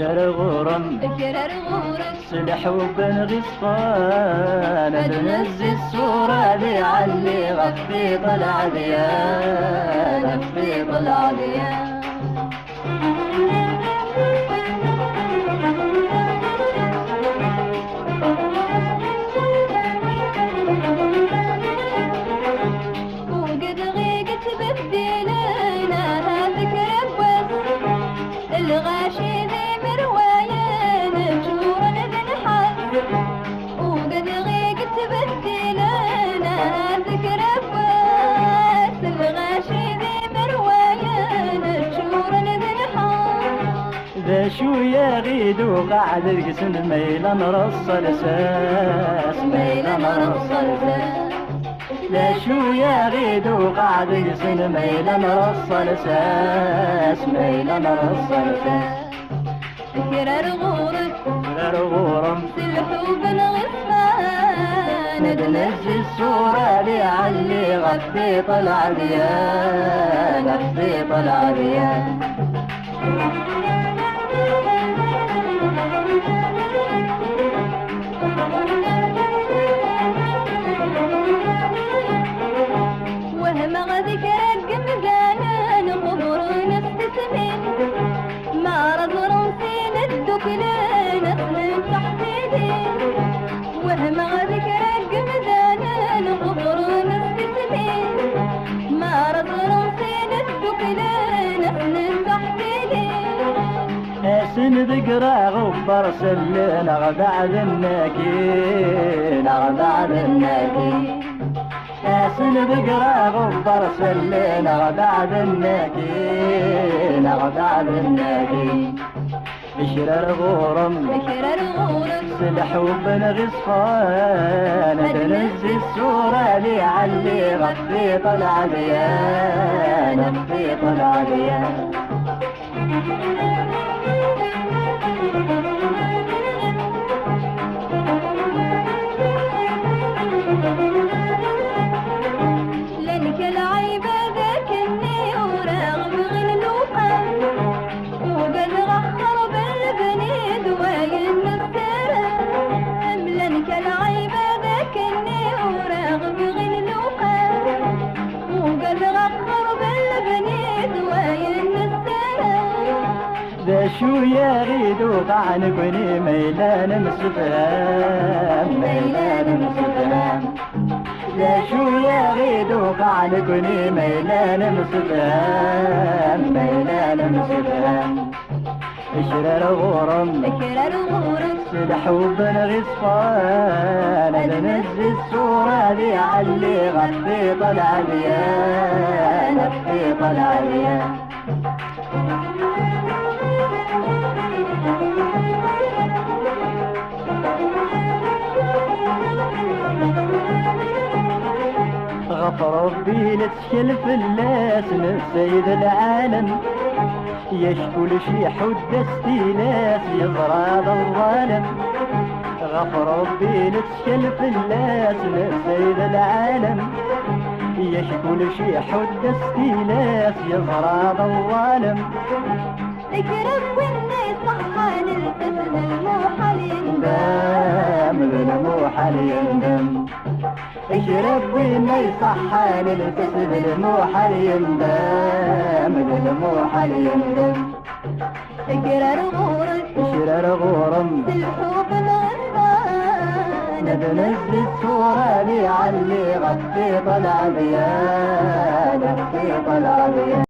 بكر غورم سلح وبن غصفان بنزل الصورة دي علي غفي طلع ديان غفي طلع ديان وقد غيقت بديلنا هذك ربس الغاشي ذي مروايان بشورا بنحس وقد غيقت بديلنا هذك ربس الغاشي ذي مروايان بشورا بنحس ذا شو يا غيد وقعد القسم ميلا نرص الاساس ميلا نرص الاساس لا شو يا غيد وقعد يسن ميلا نرص الاساس ميلا نرص الاساس كرر غورم سلحوا بالغصفان ننزل الصورة دي علي غفي طلع ديان غفي طلع ديان ذكرك قمقانا قبر نستسمين ما رضر سين الدكلين اصل تحت دين وهم ذكرك قمقانا قبر نستسمين ما رضر سين الدكلين اصل تحت دين حسن ذكرى غبر سلين بعد الناكين بعد الناكين حسن بقرا غبر سلينا بعد الناكين بعد الناكين بشر الغورم سلح وبن غصفان تنزل الصورة لي علي غفي طلع ديان غفي طلع ديان ذا شو يا غيد وقعن كوني ميلان مسفهام ميلان مسفهام ذا شو يا غيد وقعن كوني ميلان مسفهام ميلان مسفهام اشرر غورم سلح وبن غصفان ننزل الصورة دي علي غفي طلع ديان غفي طلع ديان غفر ربي لتشكل في الناس من سيد العالم يشكو لشي حد استيلاس يضرب الظالم غفر ربي لتشكل في الناس من سيد العالم يشكو لشي حد استيلاس يضرب الظالم اقرب والناس صحان القتل الموحل يندم بالموحل يندم اشرب وما يصحان الكسب الموحل يندم بالموحل يندم اقرر غورم سلحوا بالغصفان بنزل الصورة لي علي غفي طلع ديان غفي طلع ديان